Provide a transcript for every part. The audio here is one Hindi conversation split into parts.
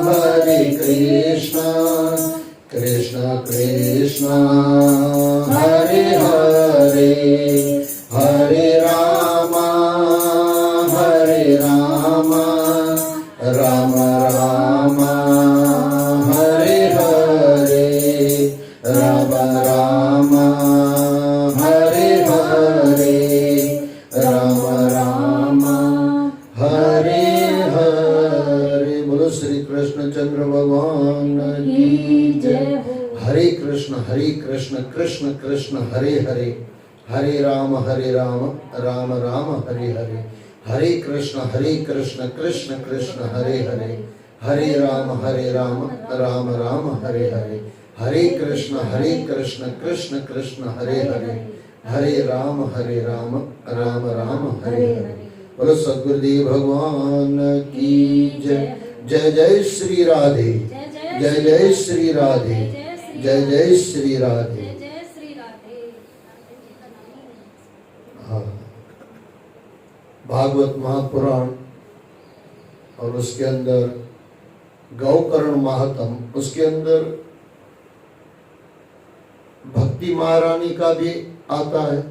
हरे कृष्ण कृष्ण कृष्ण हरे हरे हरे राम राम राम हरे हरे राम राम हरे हरे राम राम हरे हरे। बोलो श्री कृष्ण चंद्र भगवान की जय। हरे कृष्ण कृष्ण कृष्ण हरे हरे हरे राम राम राम हरे हरे हरे कृष्ण कृष्ण कृष्ण हरे हरे हरे राम राम राम हरे हरे हरे कृष्ण कृष्ण कृष्ण हरे हरे हरे राम राम राम हरे हरे। बोलो सद्गुरुदेव भगवान की जय। जय जय श्री राधे जय जय श्री राधे जय जय श्री राधे। हाँ, भागवत महापुराण और उसके अंदर गौकर्ण महात्म, उसके अंदर भक्ति महारानी का भी आता है।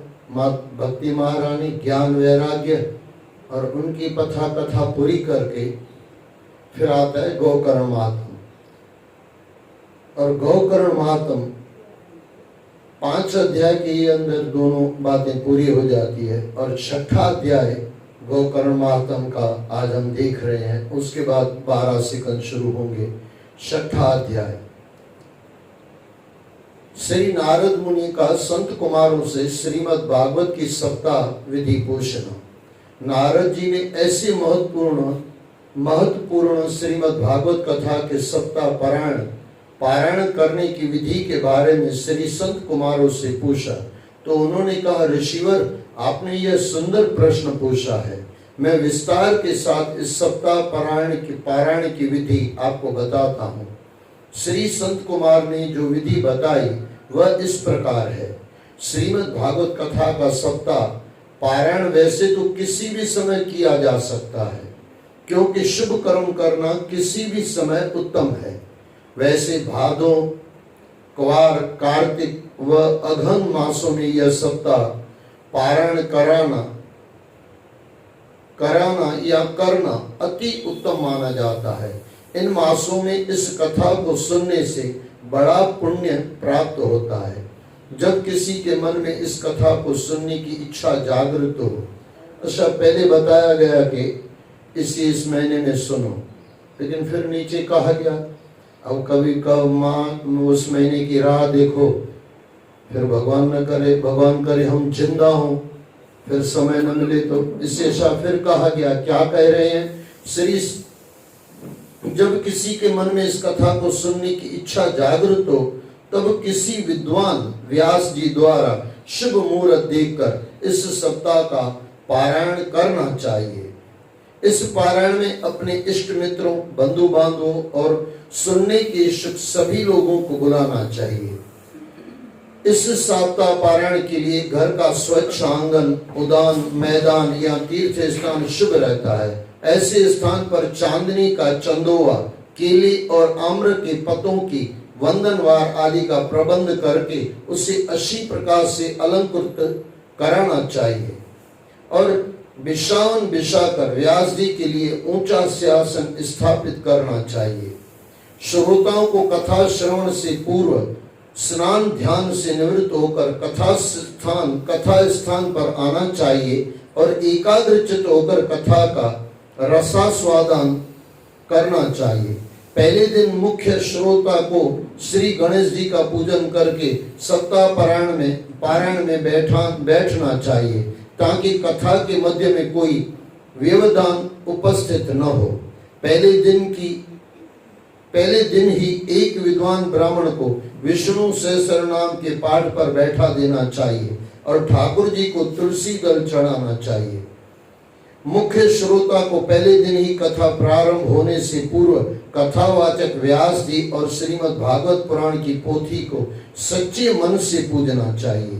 भक्ति महारानी ज्ञान वैराग्य और उनकी कथा पूरी करके फिर आता है गौकर्ण महात्म। और गौकर्ण महात्म 5 अध्याय के अंदर दोनों बातें पूरी हो जाती है और 6ठा अध्याय गौकर्ण महात्म का आज हम देख रहे हैं। उसके बाद 12 सेकंड शुरू होंगे। 6ठा अध्याय श्री नारद मुनि का संत कुमारों से श्रीमद् भागवत की सप्ताह विधि पूछना। नारद जी ने ऐसे महत्वपूर्ण श्रीमद् भागवत कथा के सप्ताह पारायण करने की विधि के बारे में श्री संत कुमारों से पूछा तो उन्होंने कहा, ऋषिवर आपने यह सुंदर प्रश्न पूछा है। मैं विस्तार के साथ इस सप्ताह पारायण की विधि आपको बताता हूँ। श्री संत कुमार ने जो विधि बताई वह इस प्रकार है। श्रीमद् भागवत कथा का सप्ताह पारायण वैसे तो किसी भी समय किया जा सकता है, क्योंकि शुभ कर्म करना किसी भी समय उत्तम है। वैसे भादो, क्वार, कार्तिक व अघन मासों में यह सप्ताह पारायण कराना या करना अति उत्तम माना जाता है। इन मासों में इस कथा को सुनने से बड़ा पुण्य प्राप्त होता है। जब किसी के मन में इस कथा को सुनने की इच्छा जागृत हो, अच्छा पहले बताया गया कि इस महीने में सुनो, लेकिन फिर नीचे कहा गया अब कभी उस महीने की राह देखो, फिर भगवान करे हम जिंदा हों, फिर समय न मिले तो इससे अच्छा फिर कहा गया। क्या कह रहे हैं श्री, जब किसी के मन में इस कथा को सुनने की इच्छा जागृत हो तब किसी विद्वान व्यास जी द्वारा शुभ मुहूर्त देखकर इस सप्ताह का पारायण करना चाहिए। इस पारायण में अपने इष्ट मित्रों, बंधु बांधवों और सुनने के इच्छुक सभी लोगों को बुलाना चाहिए। इस सप्ताह पारायण के लिए घर का स्वच्छ आंगन, उद्यान, मैदान या तीर्थ स्थान शुभ रहता है। ऐसे स्थान पर चांदनी का चंदोवा, केले और आम्र के पत्तों की वंदनवार आदि का प्रबंध करके उसे अच्छी प्रकार से अलंकृत कराना चाहिए और विश्रावन बिछाकर व्यास जी के लिए ऊंचा सिंहासन स्थापित करना चाहिए। श्रोताओं को कथा श्रवण से पूर्व स्नान ध्यान से निवृत्त होकर कथा स्थान पर आना चाहिए और एकाग्रचित होकर कथा का रसास्वादन करना चाहिए। पहले दिन मुख्य श्रोता को श्री गणेश जी का पूजन करके सप्ताह पारायण में बैठना चाहिए, ताकि कथा के मध्य में कोई व्यवधान उपस्थित न हो। पहले दिन ही एक विद्वान ब्राह्मण को विष्णु सहस्रनाम के पाठ पर बैठा देना चाहिए और ठाकुर जी को तुलसी दल चढ़ाना चाहिए। मुख्य श्रोता को पहले दिन ही कथा प्रारंभ होने से पूर्व कथावाचक व्यास जी और श्रीमद् भागवत पुराण की पोथी को सच्चे मन से पूजना चाहिए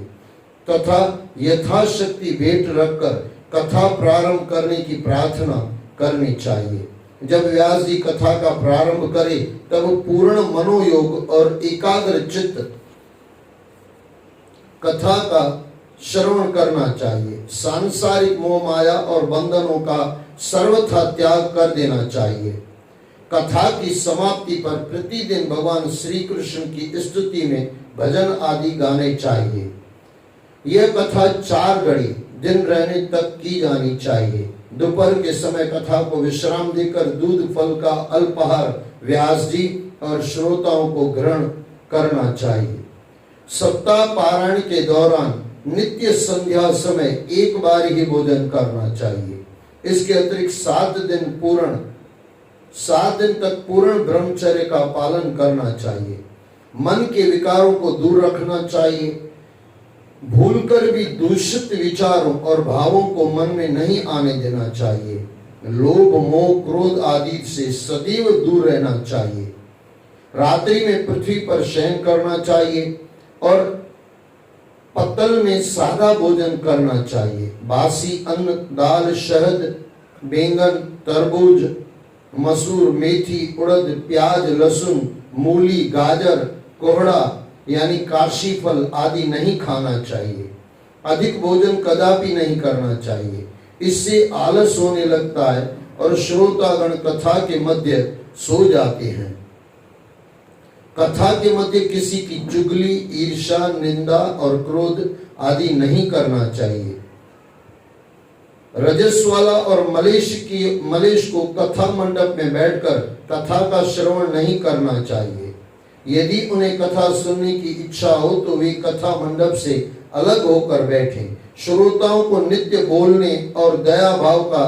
तथा यथाशक्ति भेंट रखकर कथा प्रारंभ करने की प्रार्थना करनी चाहिए। जब व्यास जी कथा का प्रारंभ करें तब पूर्ण मनोयोग और एकाग्र चित्त कथा का श्रवण करना चाहिए। सांसारिक मोह माया और बंधनों का सर्वथा त्याग कर देना चाहिए। कथा की समाप्ति पर प्रतिदिन भगवान श्री कृष्ण की स्तुति में भजन आदि गाने चाहिए। यह कथा 4 घड़ी दिन रहने तक की जानी चाहिए। दोपहर के समय कथा को विश्राम देकर दूध फल का अल्पाहार व्यास जी और श्रोताओं को ग्रहण करना चाहिए। सप्ताह पारायण के दौरान नित्य संध्या समय एक बार ही भोजन करना चाहिए। इसके अतिरिक्त 7 दिन तक पूर्ण ब्रह्मचर्य का पालन करना चाहिए। मन के विकारों को दूर रखना चाहिए। भूलकर भी दूषित विचारों और भावों को मन में नहीं आने देना चाहिए। लोभ मोह क्रोध आदि से सदैव दूर रहना चाहिए। रात्रि में पृथ्वी पर शयन करना चाहिए और पत्तल में सादा भोजन करना चाहिए। बासी अन्न, दाल, शहद, बैंगन, तरबूज, मसूर, मेथी, उड़द, प्याज, लहसुन, मूली, गाजर, कोहड़ा यानी काशी फल आदि नहीं खाना चाहिए। अधिक भोजन कदापि नहीं करना चाहिए। इससे आलस होने लगता है और श्रोतागण कथा के मध्य सो जाते हैं। कथा के मध्य किसी की चुगली, ईर्ष्या, निंदा और क्रोध आदि नहीं करना चाहिए। रजस वाला और मलेश को कथा मंडप में बैठकर कथा का श्रवण नहीं करना चाहिए। यदि उन्हें कथा सुनने की इच्छा हो तो वे कथा मंडप से अलग होकर बैठें। श्रोताओं को नित्य बोलने और दया भाव का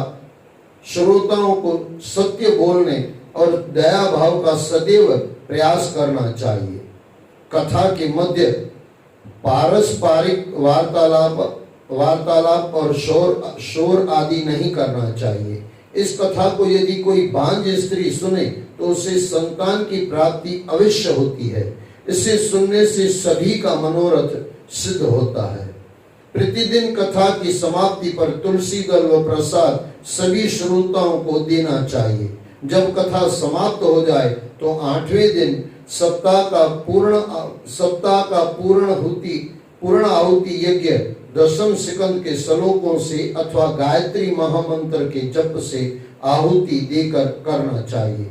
श्रोताओं को सत्य बोलने और दया भाव का सदैव प्रयास करना चाहिए। कथा के मध्य पारस्परिक वार्तालाप और शोर आदि नहीं करना चाहिए। इस कथा को यदि कोई बांझ स्त्री सुने तो उसे संतान की प्राप्ति अवश्य होती है। इसे सुनने से सभी का मनोरथ सिद्ध होता है। प्रतिदिन कथा की समाप्ति पर तुलसी दल व प्रसाद सभी श्रोताओं को देना चाहिए। जब कथा समाप्त हो जाए तो 8वें दिन सप्ताह का पूर्ण आहुति यज्ञ 10 सिकंद के श्लोकों से अथवा गायत्री महामंत्र के जप से आहुति देकर करना चाहिए।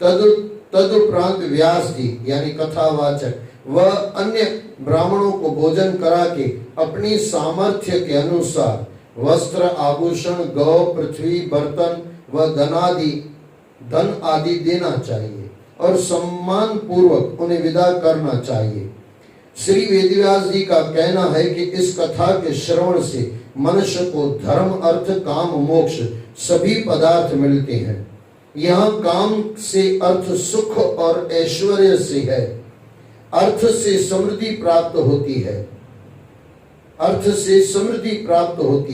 तदुपरांत व्यास जी यानी कथावाचक व अन्य ब्राह्मणों को भोजन करा के अपनी सामर्थ्य के अनुसार वस्त्र, आभूषण, गौ, पृथ्वी, बर्तन व धन आदि देना चाहिए और सम्मान पूर्वक उन्हें विदा करना चाहिए। श्री वेदव्यास जी का कहना है कि इस कथा के श्रवण से मनुष्य को धर्म, अर्थ, काम, मोक्ष सभी पदार्थ मिलते हैं। यहाँ काम से अर्थ सुख और ऐश्वर्य से है। अर्थ से समृद्धि प्राप्त होती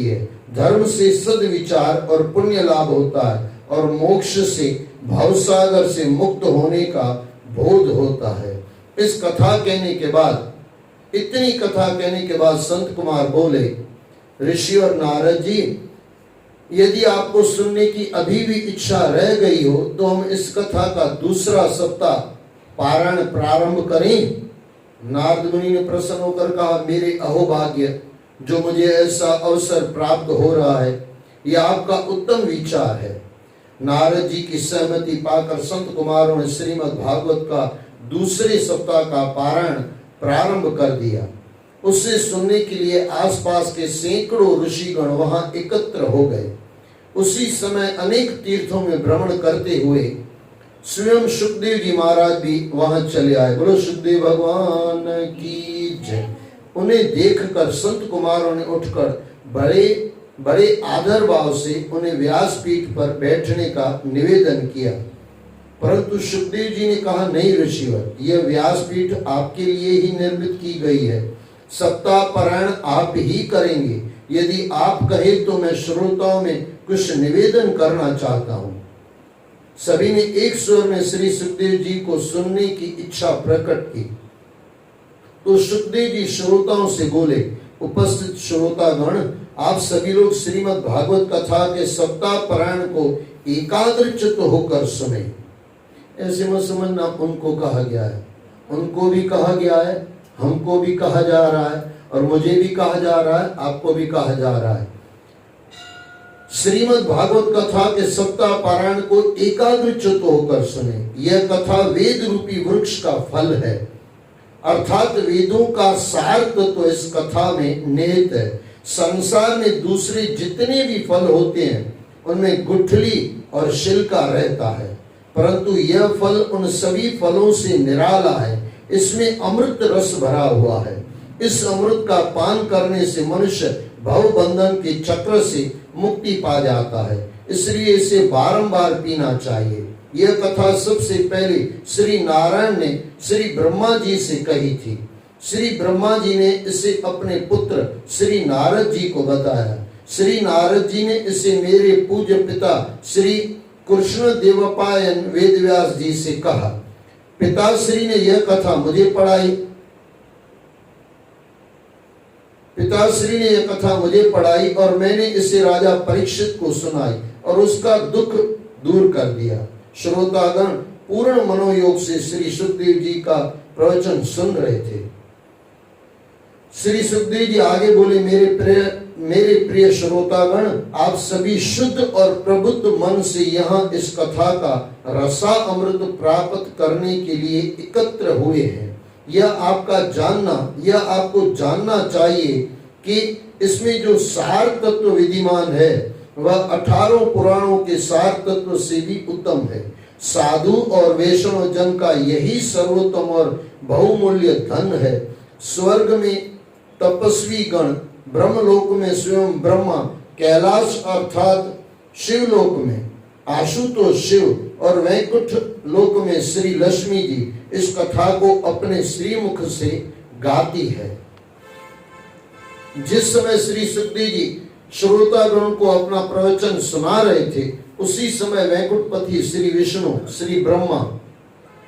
है। धर्म से सद्विचार और पुण्य लाभ होता है और मोक्ष से भवसागर से मुक्त होने का बोध होता है। इस कथा कहने के बाद इतनी कथा कहने के बाद संत कुमार बोले, ऋषि और नारद जी, यदि आपको सुनने की अभी भी इच्छा रह गई हो तो हम इस कथा का दूसरा सप्ताह पारायण प्रारंभ करें। नारद मुनि ने प्रसन्न होकर कहा, मेरे अहोभाग्य जो मुझे ऐसा अवसर प्राप्त हो रहा है, यह आपका उत्तम विचार है। नारद जी की सहमति पाकर संत कुमारों ने श्रीमद् भागवत का दूसरे सप्ताह का पारायण प्रारंभ कर दिया। उससे सुनने के लिए आसपास के सैकड़ों ऋषिगण वहां एकत्र हो गए। उसी समय अनेक तीर्थों में भ्रमण करते हुए स्वयं सुखदेव जी महाराज भी वहां चले आए। बोलो सुखदेव भगवान की जय। उन्हें देखकर संत कुमारों ने उठकर बड़े आदर भाव से उन्हें व्यासपीठ पर बैठने का निवेदन किया, परंतु सुखदेव जी ने कहा, नहीं ऋषिवर, यह व्यासपीठ आपके लिए ही निर्मित की गई है। सप्ताह पारायण आप ही करेंगे। यदि आप कहे तो मैं श्रोताओं में कुछ निवेदन करना चाहता हूँ। सभी ने एक स्वर में श्री सुखदेव जी को सुनने की इच्छा प्रकट की। तो सुखदेव जी श्रोताओं से बोले, उपस्थित श्रोतागण, आप सभी लोग श्रीमद् भागवत कथा के सप्ताह पारायण को एकाग्रचित्त होकर सुने। ऐसे मत समझना उनको कहा गया है, उनको भी कहा गया है, हमको भी कहा जा रहा है, और मुझे भी कहा जा रहा है, आपको भी कहा जा रहा है। श्रीमद् भागवत कथा के सप्ताह पारायण को एकाग्रचित्त होकर सुने। यह कथा वेद रूपी वृक्ष का फल है, अर्थात वेदों का सार तो इस कथा में निहित है। संसार में दूसरे जितने भी फल होते हैं उनमें गुठली और छिलका रहता है, परंतु यह फल उन सभी फलों से निराला है। इसमें अमृत रस भरा हुआ है। इस अमृत का पान करने से मनुष्य भव बंधन के चक्र से मुक्ति पा जाता है, इसलिए इसे बारंबार पीना चाहिए। यह कथा सबसे पहले श्री नारायण ने श्री ब्रह्मा जी से कही थी। श्री ब्रह्मा जी ने इसे अपने पुत्र श्री नारद जी को बताया। श्री नारद जी ने इसे मेरे पूज्य पिता श्री कृष्ण देवपायन वेदव्यास जी से कहा। पिताश्री ने यह कथा मुझे पढ़ाई। पिताश्री ने यह कथा मुझे पढ़ाई और मैंने इसे राजा परीक्षित को सुनाई और उसका दुख दूर कर दिया। श्रोतागण पूर्ण मनोयोग से श्री सुखदेव जी का प्रवचन सुन रहे थे। श्री सुखदेव जी आगे बोले, मेरे प्रिय श्रोतागण, आप सभी शुद्ध और प्रबुद्ध मन से यहाँ इस कथा का रसा अमृत प्राप्त करने के लिए एकत्र हुए हैं। यह आपको जानना चाहिए कि इसमें जो सार तत्व विद्यमान है वह 18 पुराणों के सार तत्व से भी उत्तम है। साधु और वैष्णव जन का यही सर्वोत्तम और बहुमूल्य धन है। स्वर्ग में तपस्वी गण, ब्रह्मलोक में स्वयं ब्रह्मा, कैलाश अर्थात शिवलोक में आशुतोष शिव और वैकुंठ लोक में श्री लक्ष्मी जी इस कथा को अपने श्रीमुख से गाती है। जिस समय श्री सुखदेव जी श्रोतागण को अपना प्रवचन सुना रहे थे, उसी समय वैकुंठपति श्री विष्णु, श्री ब्रह्मा,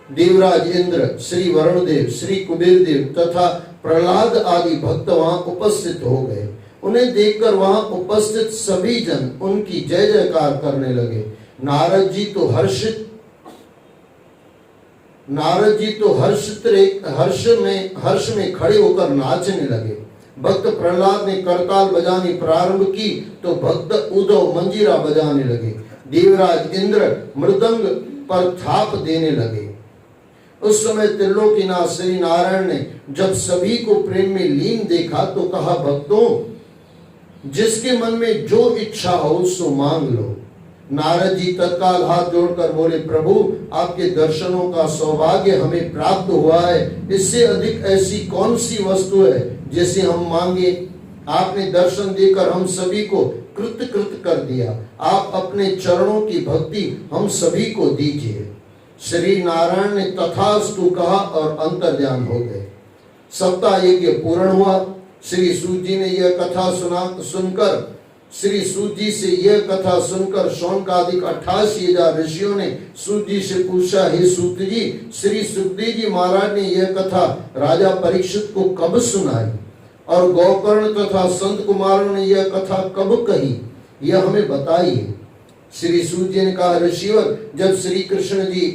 देवराज इंद्र, श्री वरुणदेव, श्री कुबेर देव तथा प्रहलाद आदि भक्त वहां उपस्थित हो गए। उन्हें देखकर वहां उपस्थित सभी जन उनकी जय जयकार करने लगे। नारद जी तो हर्ष में खड़े होकर नाचने लगे। भक्त प्रहलाद ने करताल बजानी प्रारंभ की तो भक्त उद्धव मंजीरा बजाने लगे। देवराज इंद्र मृदंग पर थाप देने लगे। उस समय त्रिलोकीनाथ श्री नारायण ने जब सभी को प्रेम में लीन देखा तो कहा, भक्तों, जिसके मन में जो इच्छा हो सो मांग लो। नारद जी तत्काल हाथ जोड़कर बोले, प्रभु, आपके दर्शनों का सौभाग्य हमें प्राप्त हुआ है। इससे अधिक ऐसी कौन सी वस्तु है जिसे हम मांगे? आपने दर्शन देकर हम सभी को कृत कर दिया। आप अपने चरणों की भक्ति हम सभी को दीजिए। श्री नारायण ने तथास्तु कहा और अंतर्ध्यान हो गए। सप्ताह यज्ञ पूर्ण हुआ। श्री सूत जी ने यह कथा सुनकर शौनकादिक 88,000 ऋषियों ने सूत जी से पूछा, हे सूत जी, श्री सुखदेव जी महाराज ने यह कथा राजा परीक्षित को कब सुनाई और गोकर्ण तथा संत कुमारों ने यह कथा कब कही, यह हमें बताइए। श्री सूत जी ने कहा, ऋषिवर, जब श्री कृष्ण जी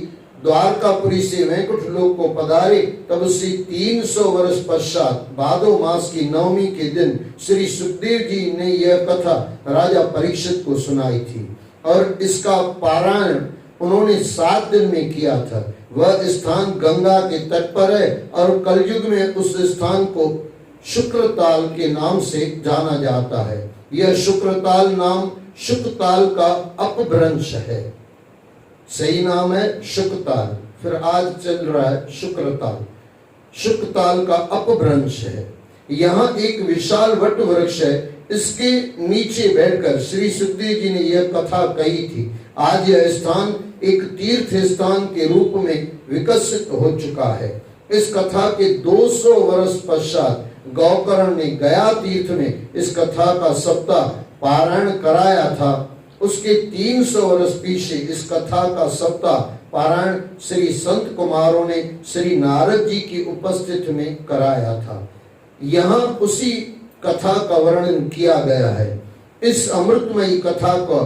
द्वारकापुरी से वैकुंठ लोक को पधारे तब उससे 300 वर्ष पश्चात भादो मास की नवमी के दिन श्री सुखदेव जी ने यह कथा राजा परीक्षित को सुनाई थी और इसका पारायण उन्होंने 7 दिन में किया था। वह स्थान गंगा के तट पर है और कलयुग में उस स्थान को शुक्रताल के नाम से जाना जाता है। यह शुक्रताल नाम शुकताल का अपभ्रंश है। सही नाम है शुकताल, फिर आज चल रहा है शुक्रताल। शुकताल का अपभ्रंश है। यहाँ एक विशाल वट वृक्ष है। इसके नीचे बैठकर श्री सुखदेव जी ने यह कथा कही थी। आज यह स्थान एक तीर्थ स्थान के रूप में विकसित हो चुका है। इस कथा के 200 वर्ष पश्चात गोकर्ण ने गया तीर्थ में इस कथा का सप्ताह पारायण कराया था। उसके 300 वर्ष पीछे इस कथा का सप्ताह पारायण श्री संत कुमारों ने श्री नारद जी की उपस्थिति में कराया था। यहाँ उसी कथा का वर्णन किया गया है। इस अमृतमयी कथा को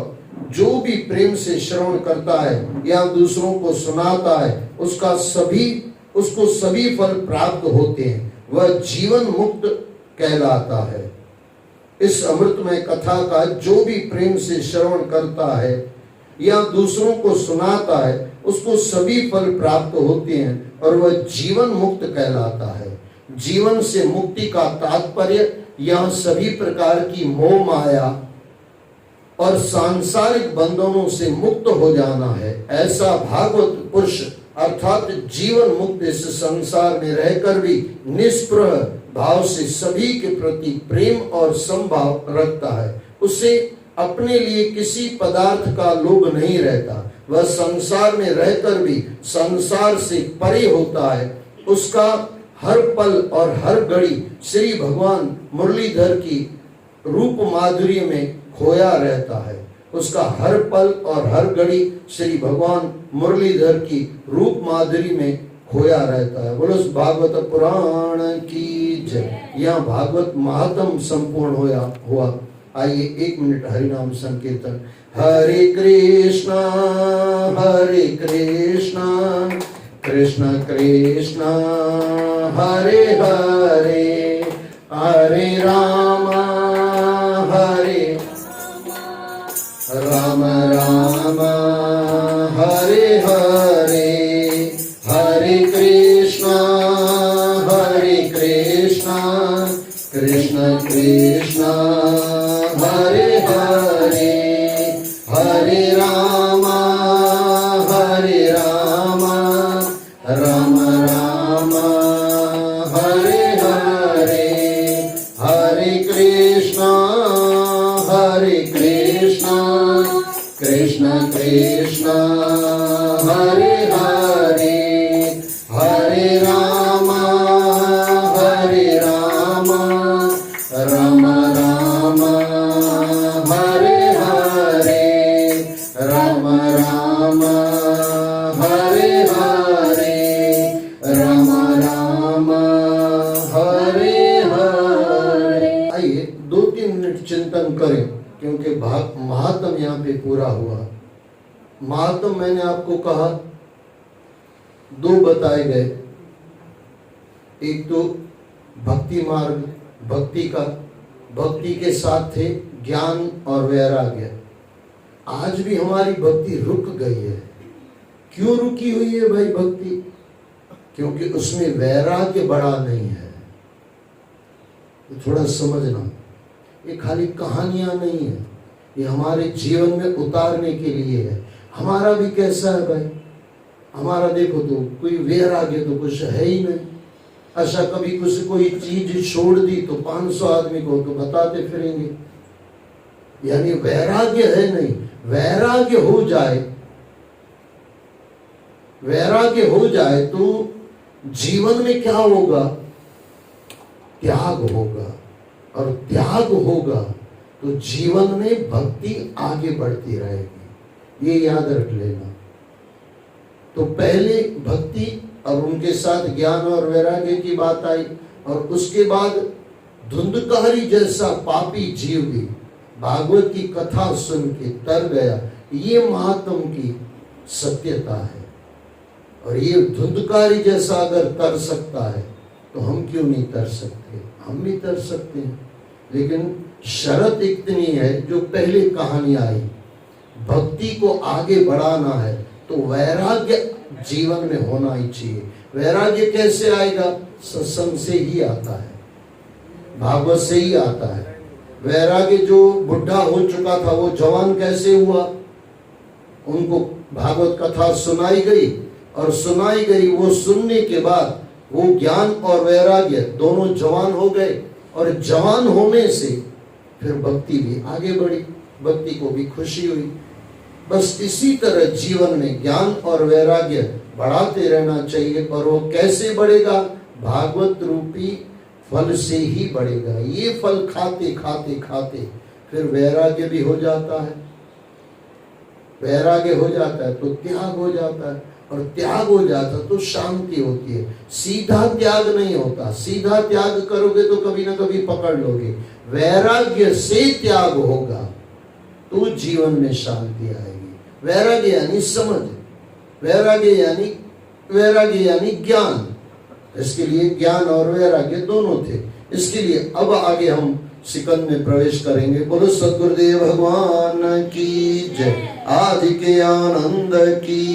जो भी प्रेम से श्रवण करता है या दूसरों को सुनाता है उसको सभी फल प्राप्त होते हैं, वह जीवन मुक्त कहलाता है। इस अमृतमय कथा का जो भी प्रेम से श्रवण करता है या दूसरों को सुनाता है उसको सभी फल प्राप्त होते हैं और वह जीवन मुक्त कहलाता है। जीवन से मुक्ति का तात्पर्य यह सभी प्रकार की मोह माया और सांसारिक बंधनों से मुक्त हो जाना है। ऐसा भागवत पुरुष अर्थात जीवन मुक्त इस संसार में रहकर भी निष्प्रह भाव से सभी के प्रति प्रेम और समभाव रखता है। उसे अपने लिए किसी पदार्थ का लोभ नहीं रहता। वह संसार में रहकर भी संसार से परे होता है। उसका हर पल और हर घड़ी श्री भगवान मुरलीधर की रूप माधुर्य में खोया रहता है। उसका हर पल और हर घड़ी श्री भगवान मुरलीधर की रूप माधुरी में खोया रहता है। बोलो भागवत पुराण की जय। यह भागवत महात्म संपूर्ण हुआ। आइए 1 मिनट हरिनाम संकीर्तन। हरे कृष्णा कृष्ण कृष्ण हरे हरे, हरे राम राम राम हरे हरे, हरे कृष्णा कृष्ण कृष्ण हरे हरे, हरे राम राम राम हरे हरे, हरे कृष्णा कृष्ण कृष्ण हरे हरे, हरे राम राम राम हरे हरे, राम राम हरे हरे, राम राम हरे हरे। आइए 2-3 मिनट चिंतन करें क्योंकि महात्म यहाँ पे पूरा हुआ। महात्म मैंने आपको कहा 2 बताए गए। एक तो भक्ति मार्ग, भक्ति के साथ थे ज्ञान और वैराग्य। आज भी हमारी भक्ति रुक गई है। क्यों रुकी हुई है भाई भक्ति? क्योंकि उसमें वैराग्य बड़ा नहीं है। तो थोड़ा समझना, ये खाली कहानियां नहीं है, ये हमारे जीवन में उतारने के लिए है। हमारा भी कैसा है भाई? हमारा देखो तो कोई वैराग्य तो कुछ है ही नहीं। अच्छा कभी कुछ कोई चीज छोड़ दी तो 500 आदमी को तो बताते फिरेंगे, यानी वैराग्य है नहीं। वैराग्य हो जाए तो जीवन में क्या होगा? त्याग होगा, और त्याग होगा तो जीवन में भक्ति आगे बढ़ती रहेगी। ये याद रख लेना। तो पहले भक्ति और उनके साथ ज्ञान और वैराग्य की बात आई, और उसके बाद धुंधकारी जैसा पापी जीव भी भागवत की कथा सुन के तर गया। ये महात्म की सत्यता है। और ये धुंधकारी जैसा अगर तर सकता है तो हम क्यों नहीं तर सकते? हम भी तर सकते हैं। लेकिन शर्त इतनी है, जो पहले कहानी आई, भक्ति को आगे बढ़ाना है तो वैराग्य जीवन में होना ही चाहिए। वैराग्य कैसे आएगा? सत्संग से ही आता है, भागवत से ही आता है। वैराग्य जो बुढ़ा हो चुका था वो जवान कैसे हुआ? उनको भागवत कथा सुनाई गई, और वो सुनने के बाद वो ज्ञान और वैराग्य दोनों जवान हो गए, और जवान होने से फिर भक्ति भी आगे बढ़ी, भक्ति को भी खुशी हुई। बस इसी तरह जीवन में ज्ञान और वैराग्य बढ़ाते रहना चाहिए। और वो कैसे बढ़ेगा? भागवत रूपी फल से ही बढ़ेगा। ये फल खाते खाते खाते फिर वैराग्य भी हो जाता है। वैराग्य हो जाता है तो त्याग हो जाता है, और त्याग हो जाता तो शांति होती है। सीधा त्याग नहीं होता। सीधा त्याग करोगे तो कभी ना कभी पकड़ लोगे। वैराग्य से त्याग होगा तो जीवन में शांति आएगी। वैराग्य यानी समझ, वैराग्य यानी ज्ञान। इसके लिए ज्ञान और वैराग्य दोनों थे। इसके लिए अब आगे हम सिकंद में प्रवेश करेंगे। बोलो सद्गुरुदेव भगवान की जय, आदि के आनंद की।